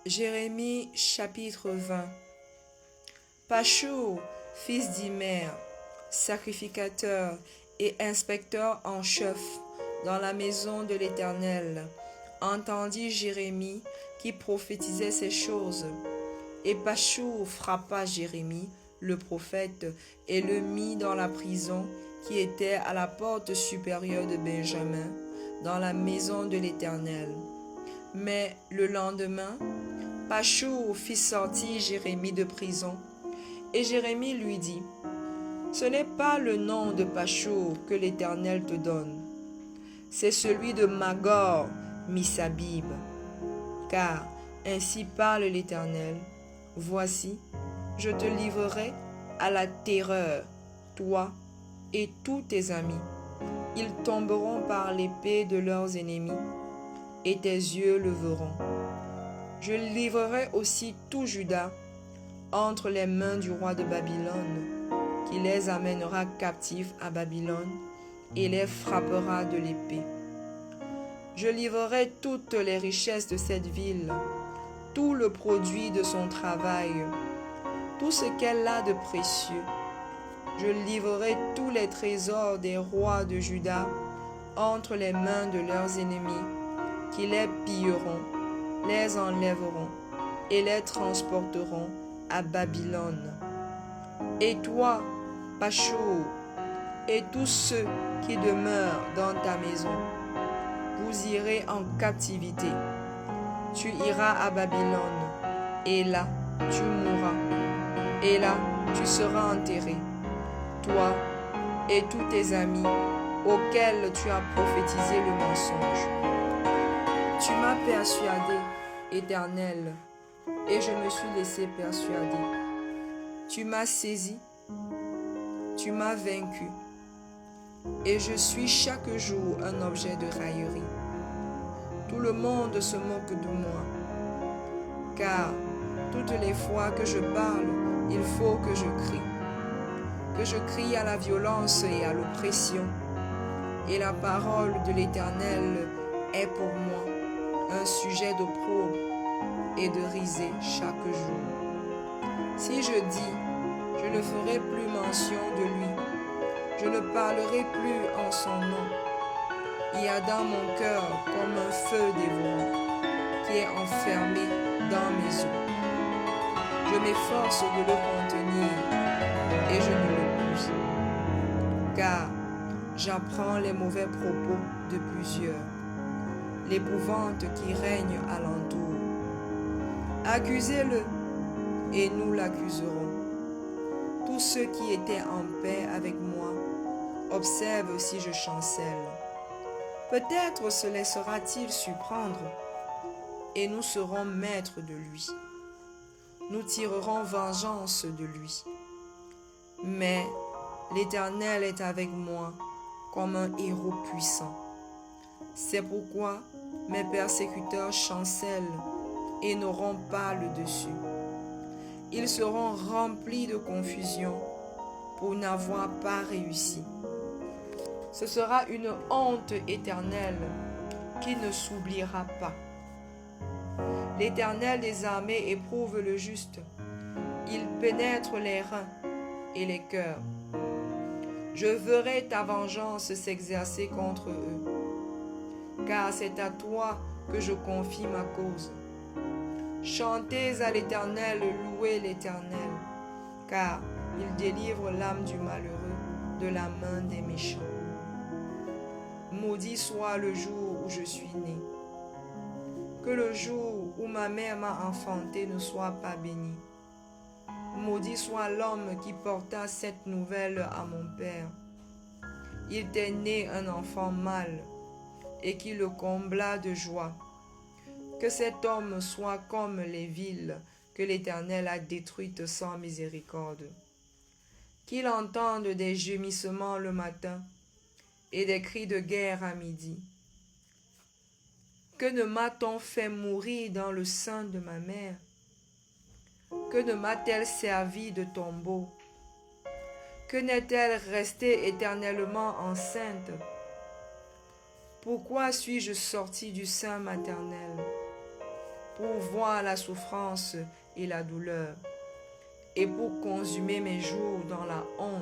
Jérémie chapitre 20. Pachur, fils d'Imer, sacrificateur et inspecteur en chef dans la maison de l'Éternel, entendit Jérémie qui prophétisait ces choses. Et Pachur frappa Jérémie, le prophète, et le mit dans la prison qui était à la porte supérieure de Benjamin, dans la maison de l'Éternel. Mais le lendemain, Pachur fit sortir Jérémie de prison, et Jérémie lui dit, « Ce n'est pas le nom de Pachur que l'Éternel te donne, c'est celui de Magor Missabib. Car ainsi parle l'Éternel, voici, je te livrerai à la terreur, toi et tous tes amis. Ils tomberont par l'épée de leurs ennemis, et tes yeux le verront. Je livrerai aussi tout Juda entre les mains du roi de Babylone, qui les amènera captifs à Babylone et les frappera de l'épée. Je livrerai toutes les richesses de cette ville, tout le produit de son travail, tout ce qu'elle a de précieux. Je livrerai tous les trésors des rois de Juda entre les mains de leurs ennemis, qui les pilleront, les enlèveront et les transporteront à Babylone. Et toi, Pachur, et tous ceux qui demeurent dans ta maison, vous irez en captivité. Tu iras à Babylone, et là tu mourras, et là tu seras enterré, toi et tous tes amis auxquels tu as prophétisé le mensonge. Tu m'as persuadé, Éternel, et je me suis laissé persuader. Tu m'as saisi, tu m'as vaincu, et je suis chaque jour un objet de raillerie. Tout le monde se moque de moi, car toutes les fois que je parle, il faut que je crie à la violence et à l'oppression, et la parole de l'Éternel est pour moi un sujet d'opprobre et de risée chaque jour. Si je dis, je ne ferai plus mention de lui, je ne parlerai plus en son nom. Il y a dans mon cœur comme un feu dévorant qui est enfermé dans mes os. Je m'efforce de le contenir et je ne le pousse, car j'apprends les mauvais propos de plusieurs, l'épouvante qui règne alentour. Accusez-le, et nous l'accuserons. Tous ceux qui étaient en paix avec moi observent si je chancelle. Peut-être se laissera-t-il surprendre, et nous serons maîtres de lui. Nous tirerons vengeance de lui. Mais l'Éternel est avec moi comme un héros puissant. C'est pourquoi mes persécuteurs chancellent et n'auront pas le dessus. Ils seront remplis de confusion pour n'avoir pas réussi. Ce sera une honte éternelle qui ne s'oubliera pas. L'Éternel des armées éprouve le juste. Il pénètre les reins et les cœurs. Je verrai ta vengeance s'exercer contre eux, car c'est à toi que je confie ma cause. Chantez à l'Éternel, louez l'Éternel, car il délivre l'âme du malheureux de la main des méchants. Maudit soit le jour où je suis né. Que le jour où ma mère m'a enfanté ne soit pas béni. Maudit soit l'homme qui porta cette nouvelle à mon père. Il t'est né un enfant mâle, et qui le combla de joie. Que cet homme soit comme les villes que l'Éternel a détruites sans miséricorde. Qu'il entende des gémissements le matin et des cris de guerre à midi. Que ne m'a-t-on fait mourir dans le sein de ma mère? Que ne m'a-t-elle servi de tombeau? Que n'est-elle restée éternellement enceinte? Pourquoi suis-je sorti du sein maternel? pour voir la souffrance et la douleur, et pour consumer mes jours dans la honte